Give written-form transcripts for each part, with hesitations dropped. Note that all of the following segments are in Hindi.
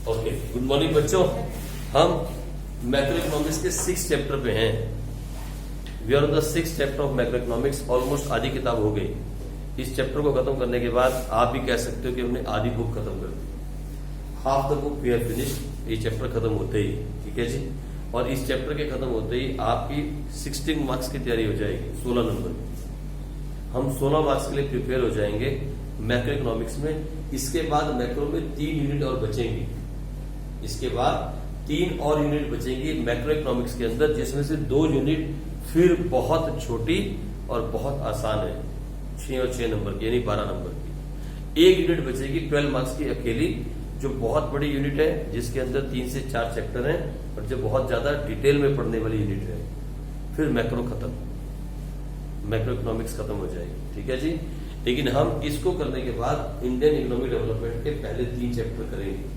ओके, गुड मॉर्निंग बच्चों। हम मैक्रो इकोनॉमिक्स के 6 चैप्टर पे हैं। We are on the 6th chapter of macroeconomics. Almost आधी किताब हो गई। इस चैप्टर को खत्म करने के बाद आप भी कह सकते हो कि हमने आधी बुक खत्म कर दी। Half the book we have finished. ये चैप्टर खत्म होते ही, ठीक है जी। और इस चैप्टर के खत्म होते ही आपकी 16 मार्क्स की तैयारी हो जाएगी, 16 नंबर की। हम 16 मार्क्स के लिए प्रिपेयर हो जाएंगे मैक्रो इकोनॉमिक्स में। इसके बाद मैक्रो में 3 यूनिट और बचेंगी। इसके बाद 3 और यूनिट बचेंगी मैक्रो इकोनॉमिक्स के अंदर, जिसमें से 2 यूनिट फिर बहुत छोटी और बहुत आसान है, 6 और 6 नंबर की, यानी 12 नंबर की। 1 यूनिट बचेगी 12 मार्क्स की अकेली, जो बहुत बड़ी यूनिट है, जिसके अंदर 3 से 4 चैप्टर हैं और जो बहुत ज्यादा डिटेल में पढ़ने वाली यूनिट है। फिर मैक्रो खत्म, मैक्रो इकोनॉमिक्स खत्म हो जाएगी, ठीक है जी। लेकिन हम इसको करने के बाद इंडियन इकोनॉमिक डेवलपमेंट के पहले 3 चैप्टर करेंगे।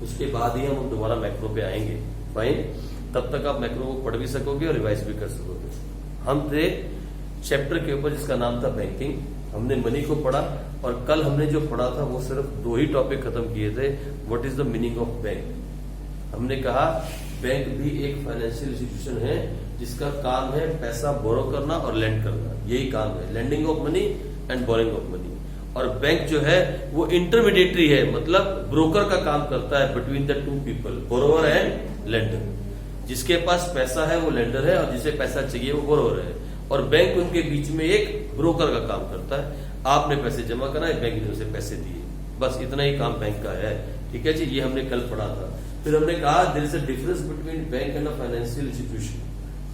उसके बाद ही हम दोबारा मैक्रो पे आएंगे। फाइन, तब तक आप मैक्रो को पढ़ भी सकोगे और रिवाइज भी कर सकोगे। हम थे चैप्टर के ऊपर जिसका नाम था बैंकिंग। हमने मनी को पढ़ा और कल हमने जो पढ़ा था वो सिर्फ 2 ही टॉपिक खत्म किए थे। What is the meaning of bank. हमने कहा बैंक भी एक फाइनेंशियल इंस्टीट्यूशन है जिसका काम है पैसा बोरो करना और लेंड करना। यही काम है, lending of money and borrowing of money. और बैंक जो है वो इंटरमीडिएटरी है, मतलब ब्रोकर का काम करता है between the 2 people, borrower and lender. जिसके पास पैसा है वो लेंडर है और जिसे पैसा चाहिए वो बोरोवर है। और बैंक उनके बीच में एक ब्रोकर का काम करता है। आपने पैसे जमा कराए, बैंक ने उसे पैसे दिए, बस इतना ही काम बैंक का है, ठीक है जी। ये हमने कल पढ़ा था। फिर हमने कहा there is a difference between bank and a financial institution.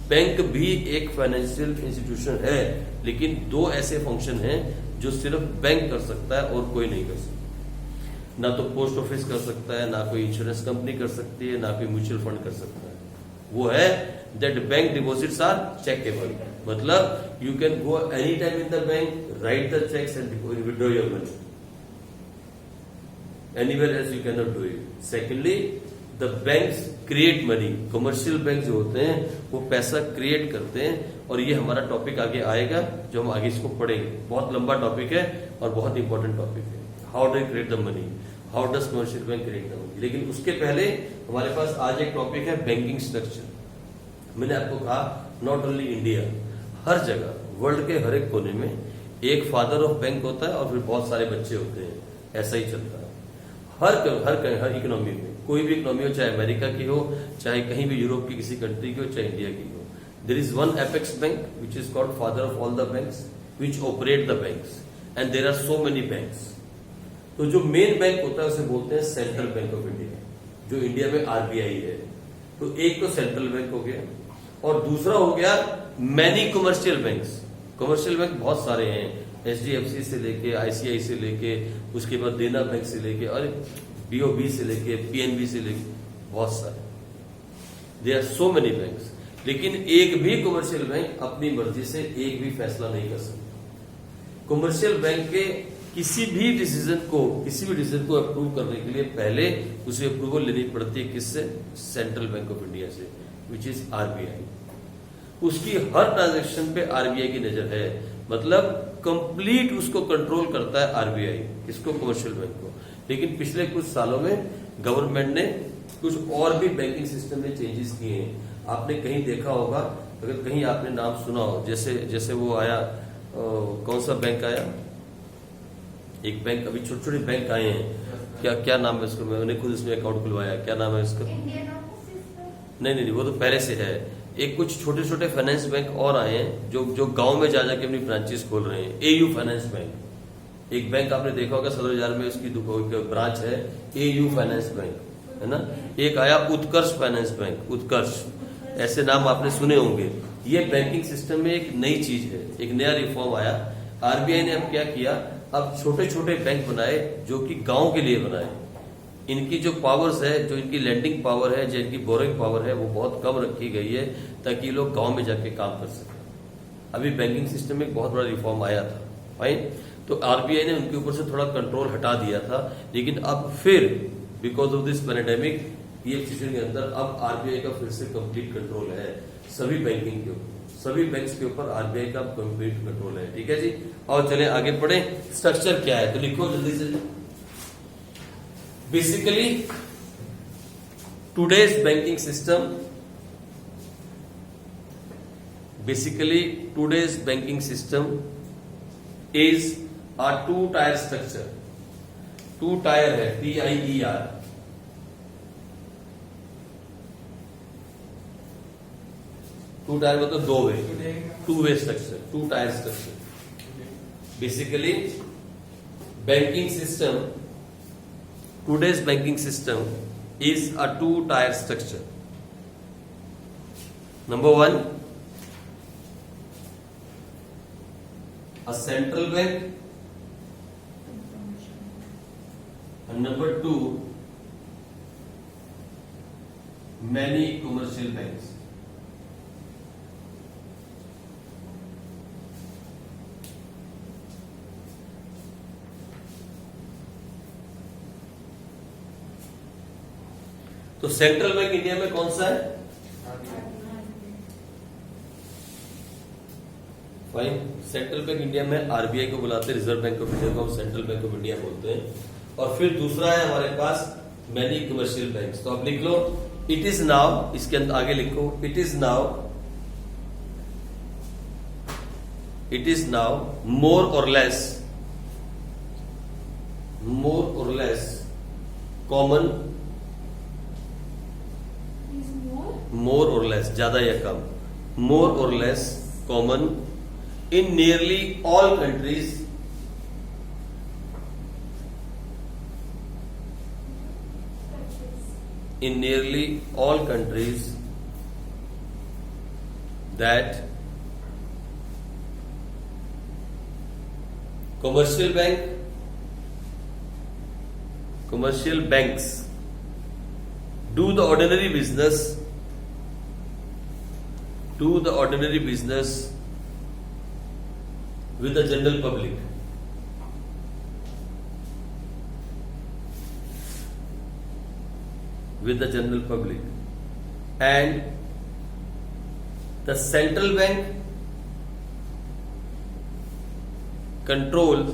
Bank भी एक फाइनेंशियल इंस्टीट्यूशन है, लेकिन 2 ऐसे फंक्शन हैं जो सिर्फ बैंक कर सकता है और कोई नहीं कर सकता। ना तो पोस्ट ऑफिस कर सकता है, ना कोई इंश्योरेंस कंपनी कर सकती है, ना कोई म्यूचुअल फंड कर सकता है। वो है that bank deposits are checkable, मतलब you can go any time in the bank, write the cheques and withdraw your money. Anywhere else you can not do it. Secondly, the banks create money. Commercial bank जो होते हैं वो पैसा क्रिएट करते हैं। और ये हमारा टॉपिक आगे आएगा, जो हम आगे इसको पढ़ेंगे। बहुत लंबा टॉपिक है और बहुत इंपॉर्टेंट टॉपिक है। How do create the money, how does commercial bank create the money. लेकिन उसके पहले हमारे पास आज एक टॉपिक है बैंकिंग स्ट्रक्चर। मैंने आपको कहा नॉट ओनली इंडिया, हर जगह वर्ल्ड के हर एक कोने में एक फादर ऑफ बैंक होता है और फिर बहुत सारे बच्चे होते हैं। ऐसा ही चलता है हर इकोनॉमी में। कोई भी इकोनॉमी हो, चाहे अमेरिका की हो, चाहे कहीं भी यूरोप की किसी कंट्री की हो, चाहे इंडिया की हो। There is one apex bank which is called father of all the banks, which operate the banks, and there are so many banks. तो जो मेन बैंक होता है उसे बोलते हैं सेंट्रल बैंक ऑफ इंडिया, जो इंडिया में आरबीआई है। तो एक तो सेंट्रल बैंक हो गया और दूसरा हो गया many commercial banks. Commercial bank बहुत सारे हैं, एचडीएफसी से लेके आईसीआई से लेके, उसके बाद देना बैंक से लेके और बीओबी से लेके पीएनबी से लेके, बहुत सारे। They are so many banks. लेकिन एक भी कमर्शियल बैंक अपनी मर्जी से एक भी फैसला नहीं कर सकता। कमर्शियल बैंक के किसी भी डिसीजन को अप्रूव करने के लिए पहले उसे अप्रूवल लेनी पड़ती है, किससे? सेंट्रल बैंक ऑफ इंडिया से, विच इज आरबीआई। उसकी हर ट्रांजैक्शन पे आरबीआई की नजर है, मतलब कंप्लीट उसको कंट्रोल करता है आरबीआई, इसको, कमर्शियल बैंक को। लेकिन पिछले कुछ सालों में गवर्नमेंट ने कुछ और भी बैंकिंग सिस्टम में चेंजेस किए हैं। आपने कहीं देखा होगा, अगर कहीं आपने नाम सुना हो, जैसे वो आया, कौन सा बैंक आया, एक बैंक, अभी छोटे छोटे बैंक आए हैं, क्या नाम है उसको? मैंने खुद इसमें अकाउंट खुलवाया, क्या नाम है उसका? नहीं, वो तो पहले से है। एक कुछ छोटे छोटे फाइनेंस बैंक और आए हैं जो गांव में जा जाके अपनी ब्रांचेस खोल रहे हैं। एयू फाइनेंस बैंक, एक बैंक आपने देखा होगा सदर बाजार में, उसकी ब्रांच है एयू फाइनेंस बैंक, है ना। एक आया उत्कर्ष फाइनेंस बैंक, उत्कर्ष, ऐसे नाम आपने सुने होंगे। ये बैंकिंग सिस्टम में एक नई चीज है, एक नया रिफॉर्म आया। आरबीआई ने अब क्या किया, अब छोटे छोटे बैंक बनाए जो कि गांव के लिए बनाए। इनकी जो पावर्स है, जो इनकी लैंडिंग पावर है, जो इनकी बोरिंग पावर है, वो बहुत कम रखी गई है ताकि ये लोग गांव में जाके काम कर सकें। अभी बैंकिंग सिस्टम में बहुत बड़ा रिफॉर्म आया था, फाइन। तो आरबीआई ने उनके ऊपर से थोड़ा कंट्रोल हटा दिया था। लेकिन अब फिर बिकॉज ऑफ दिस पैंडेमिक, ये सिचुएशन के अंदर अब आरबीआई का फिर से कंप्लीट कंट्रोल है सभी बैंकिंग के ऊपर, सभी बैंक्स के ऊपर आरबीआई का कंप्लीट कंट्रोल है, ठीक है जी। और चले आगे बढ़े। स्ट्रक्चर क्या है तो लिखो जल्दी से। Basically today's banking system, basically today's banking system is a two-tier structure. two-tier है, TIER. two-tier मतलब दो वे, two-way structure, two-tier structure. Basically, banking system, today's banking system is a two-tier structure. Number one, a central bank, and number two, many commercial banks. तो सेंट्रल बैंक इंडिया में कौन सा है? फाइन. सेंट्रल बैंक इंडिया में आरबीआई को बुलाते हैं, रिजर्व बैंक ऑफ इंडिया को हम सेंट्रल बैंक ऑफ इंडिया बोलते हैं. और फिर दूसरा है हमारे पास मैनी कमर्शियल बैंक्स. तो आप लिख लो, इट इज नाउ, इसके अंदर आगे लिखो, इट इज नाउ मोर और लेस कॉमन, मोर और लेस ज्यादा या कम, मोर और less common in nearly all countries, in nearly all countries that commercial banks do the ordinary business with the general public. And the central bank controls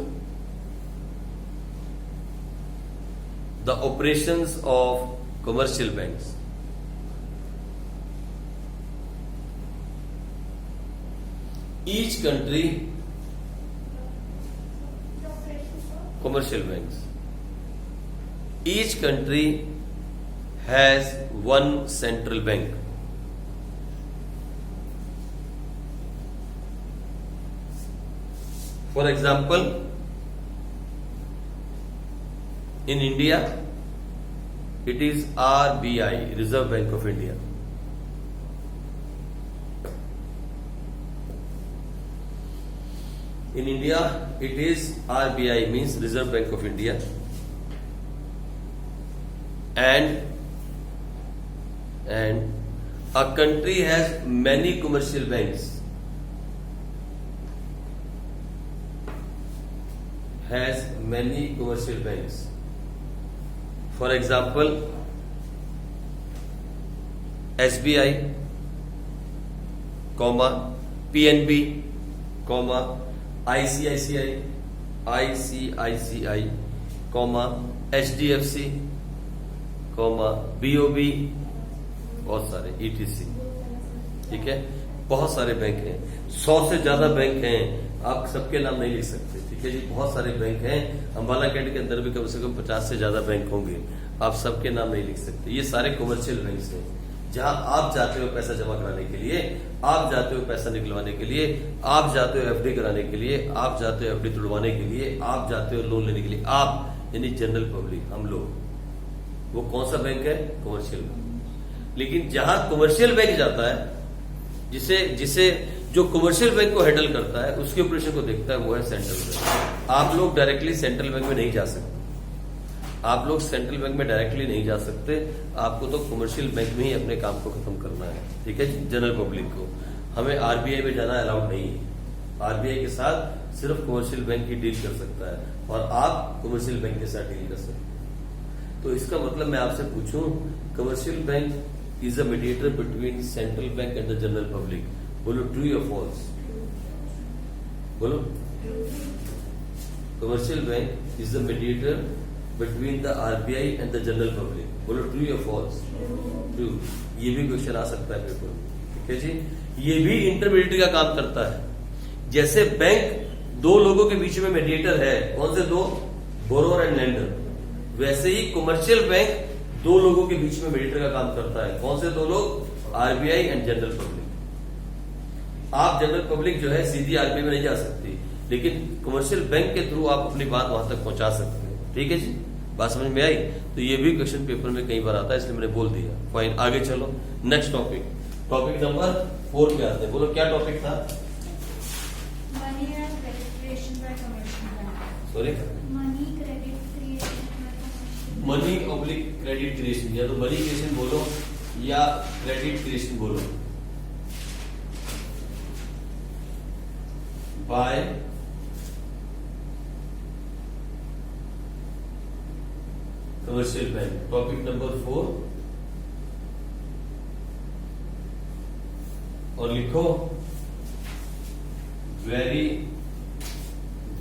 the operations of commercial banks. Each country, commercial banks, each country has one central bank. For example, in India, it is RBI, Reserve Bank of India. In India, it is RBI, means Reserve Bank of India. And a country has many commercial banks. For example, SBI, PNB, ICICI, HDFC, BOB, बहुत सारे ETC. ठीक है, बहुत सारे बैंक हैं, 100 से ज्यादा बैंक हैं. आप सबके नाम नहीं लिख सकते. ठीक है जी, बहुत सारे बैंक हैं. अंबाला कैंट के अंदर भी कम से कम 50 से ज्यादा बैंक होंगे. आप सबके नाम नहीं लिख सकते. ये सारे कमर्शियल बैंक्स हैं, जहां आप जाते हो पैसा जमा कराने के लिए, आप जाते हो पैसा निकलवाने के लिए, आप जाते हो FD कराने के लिए, आप जाते हो FD तुड़वाने के लिए, आप जाते हो लोन लेने के लिए. आप यानी जनरल पब्लिक, हम लोग. वो कौन सा बैंक है? Commercial bank. लेकिन जहां कमर्शियल बैंक जाता है, जिसे जो कमर्शियल बैंक को हैंडल करता है, उसके ऑपरेशन को देखता है, वो है सेंट्रल बैंक. आप लोग डायरेक्टली सेंट्रल बैंक में नहीं जा सकते. आपको तो कमर्शियल बैंक में ही अपने काम को खत्म करना है. ठीक है, जनरल पब्लिक को. हमें आरबीआई में जाना अलाउड नहीं है. आरबीआई के साथ सिर्फ कमर्शियल बैंक ही डील कर सकता है, और आप कमर्शियल बैंक के साथ डील कर सकते हैं. तो इसका मतलब मैं आपसे पूछूं, commercial bank is a mediator between central bank and the general public. बोलो ट्रू या फॉल्स? बोलो. Commercial bank is the mediator between the RBI and the general public? बोलो ट्रू या फॉल्स? ट्रू। ये भी क्वेश्चन आ सकता है पेपर में, ठीक है जी। ये भी इंटरमीडिएटरी का काम करता है। जैसे बैंक दो लोगों के बीच में मीडिएटर है, कौन से दो? Borrower and lender. वैसे ही कमर्शियल बैंक दो लोगों के बीच में मीडिएटर का काम करता है, कौन से दो लोग? RBI and general public. आप जनरल पब्लिक जो है सीधी आरबीआई में नहीं जा सकती, लेकिन कमर्शियल बैंक के थ्रू आप अपनी बात वहां तक पहुंचा सकते हैं, ठीक है जी। बात समझ में आई? तो ये भी क्वेश्चन पेपर में कई बार आता है, इसलिए मैंने बोल दिया। फाइन, आगे चलो नेक्स्ट टॉपिक। टॉपिक नंबर 4 पे आते हैं। बोलो क्या टॉपिक था? Money and credit creation bye commercial bank. Sorry, money credit creation bye commercial. Money public credit creation, या तो मनी क्रिएशन बोलो या क्रेडिट क्रिएशन बोलो। Bye commercial bank. Topic number 4 और लिखो वेरी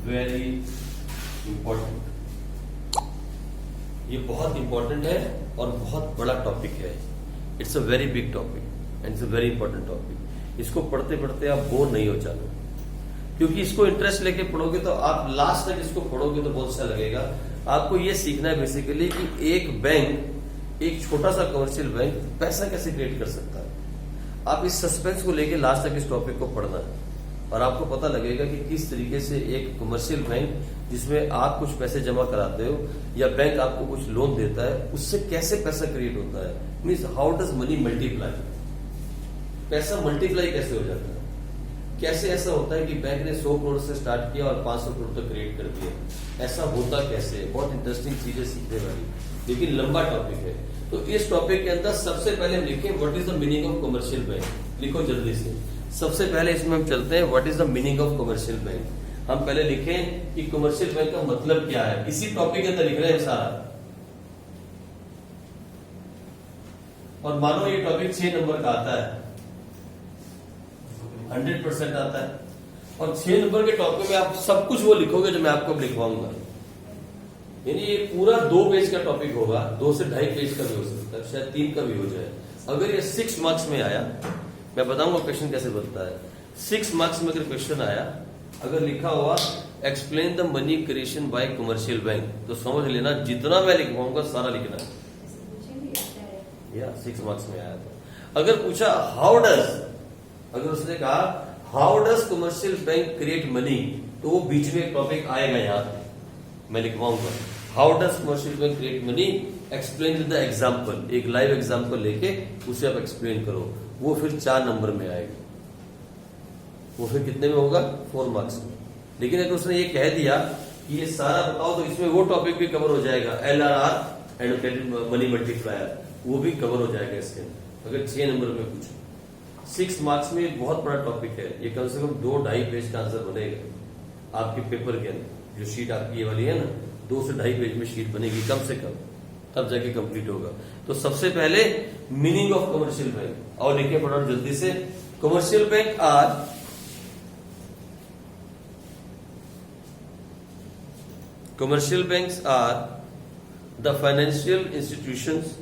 वेरी इंपॉर्टेंट। ये बहुत इंपॉर्टेंट है और बहुत बड़ा टॉपिक है। It's a very big topic and it's a very important topic. इसको पढ़ते पढ़ते आप बोर नहीं हो जाना, क्योंकि इसको इंटरेस्ट लेके पढ़ोगे तो आप लास्ट तक इसको पढ़ोगे तो बहुत अच्छा लगेगा। आपको ये सीखना है बेसिकली कि एक बैंक, एक छोटा सा कमर्शियल बैंक पैसा कैसे क्रिएट कर सकता है। आप इस सस्पेंस को लेके लास्ट तक इस टॉपिक को पढ़ना है और आपको पता लगेगा कि किस तरीके से एक कमर्शियल बैंक जिसमें आप कुछ पैसे जमा कराते हो या बैंक आपको कुछ लोन देता है, उससे कैसे पैसा क्रिएट होता है। Means how does money multiply, पैसा मल्टीप्लाई कैसे हो जाता है। कैसे ऐसा होता है कि बैंक ने 100 करोड़ से स्टार्ट किया और 500 करोड़ तक क्रिएट कर दिया। ऐसा होता कैसे है, बहुत इंटरेस्टिंग चीजें सीखने वाली, लेकिन लंबा टॉपिक है। तो इस टॉपिक के अंदर सबसे पहले हम लिखें what is the meaning of commercial bank. लिखो जल्दी से। सबसे पहले इसमें हम चलते हैं what is the meaning of commercial bank. हम पहले लिखें कि कमर्शियल बैंक का मतलब क्या है। इसी टॉपिक के अंदर लिख रहे हैं सारा। और मानो ये टॉपिक 6 नंबर का आता है, 100% आता है, और 6 नंबर के टॉपिक में आप सब कुछ वो लिखोगे जो मैं आपको लिखवाऊंगा। यानी ये पूरा 2 पेज का टॉपिक होगा, 2 से 2.5 पेज का भी हो सकता है, शायद 3 का भी हो जाए। अगर ये 6 मार्क्स में आया, मैं बताऊंगा क्वेश्चन कैसे बनता है। 6 मार्क्स में अगर क्वेश्चन आया, अगर लिखा हुआ explain the money creation bye commercial bank, तो समझ लेना जितना मैं लिखवाऊंगा सारा लिखना है। या 6 मार्क्स में आया था। अगर पूछा हाउ डज, अगर उसने कहा how does commercial bank create money, तो वो बीच में एक टॉपिक आएगा यहाँ मैं लिखवाऊंगा। How does commercial bank create money, explain with the example. एक लाइव एग्जाम्पल लेके उसे आप एक्सप्लेन करो। वो फिर 4 नंबर में आएगा। वो फिर कितने में होगा? 4 मार्क्स में। लेकिन अगर उसने ये कह दिया कि ये सारा बताओ, तो इसमें वो टॉपिक भी कवर हो जाएगा, LRR and credit money multiplier, वो भी कवर हो जाएगा इसके अंदर। अगर 6 नंबर में पूछे 6 मार्क्स में एक बहुत बड़ा टॉपिक है। ये कम से कम 2-2.5 पेज का आंसर बनेगा आपके पेपर के अंदर। जो शीट आपकी ये वाली है ना, 2 से 2.5 पेज में शीट बनेगी कम से कम, तब जाके कंप्लीट होगा। तो सबसे पहले मीनिंग ऑफ कमर्शियल बैंक, और लिखे फटाफट जल्दी से। Commercial bank are commercial banks are the financial institutions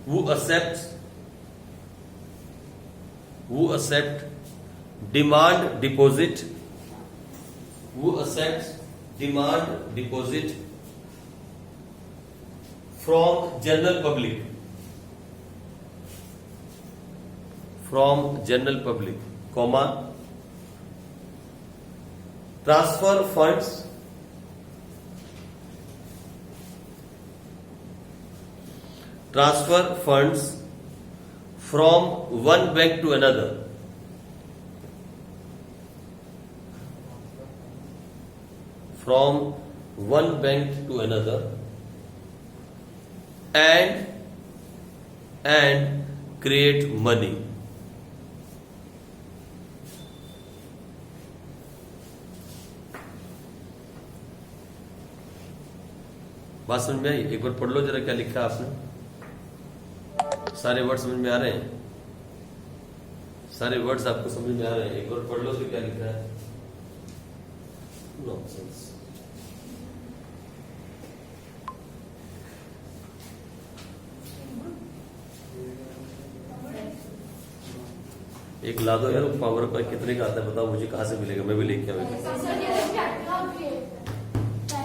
who accept demand deposit from general public, comma, transfer funds from one bank to another, and create money. बात समझ में आई? एक बार पढ़ लो जरा क्या लिखा है आपने। सारे वर्ड समझ में आ रहे हैं? सारे वर्ड्स आपको समझ में आ रहे हैं? एक बार पढ़ लो तो क्या लिखा है। नॉनसेंस। एक ला दो यार, पावर पर कितने का आता है बताओ मुझे, कहाँ से मिलेगा? मैं भी लेके आऊंगा।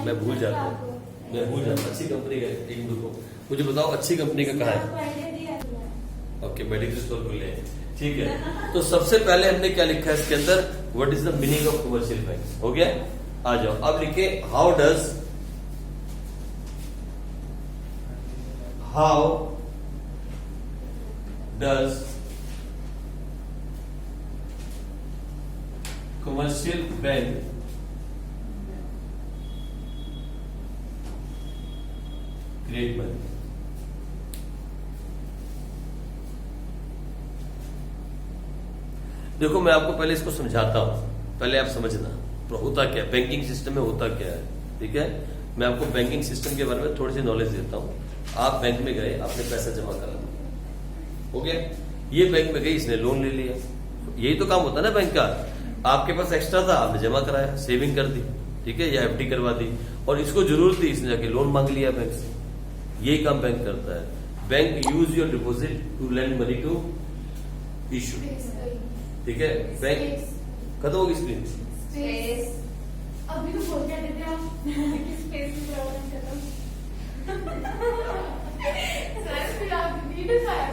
मैं भूल जाता हूँ। अच्छी कंपनी का एक मिनट को मुझे बताओ, अच्छी कंपनी का कहाँ है? ओके, मेडिकल स्टोर खुले हैं, ठीक है। तो सबसे पहले हमने क्या लिखा है इसके अंदर? What is the meaning of commercial bank? हो गया, आ जाओ। अब लिखे how does commercial bank create money. देखो मैं आपको पहले इसको समझाता हूं, पहले आप समझना होता क्या है, बैंकिंग सिस्टम में होता क्या है, ठीक है। मैं आपको बैंकिंग सिस्टम के बारे में थोड़ी सी नॉलेज देता हूं। आप बैंक में गए, आपने पैसा जमा करा, हो गया। ये बैंक में गई, इसने लोन ले लिया, यही तो काम होता है ना बैंक का। आपके पास एक्स्ट्रा था, आपने जमा कराया, सेविंग कर दी, ठीक है, या एफडी करवा दी, और इसको जरूरत थी, इसने जाके लोन मांग लिया बैंक से। यही काम बैंक करता है। Bank use your deposit to lend money to issue, ठीक है। बैंक खत्म होगी स्क्रीन। अभी तो बोल क्या देते हैं आप कि स्पेस की प्रॉब्लम खत्म। सर फिर आप वीडियो खाया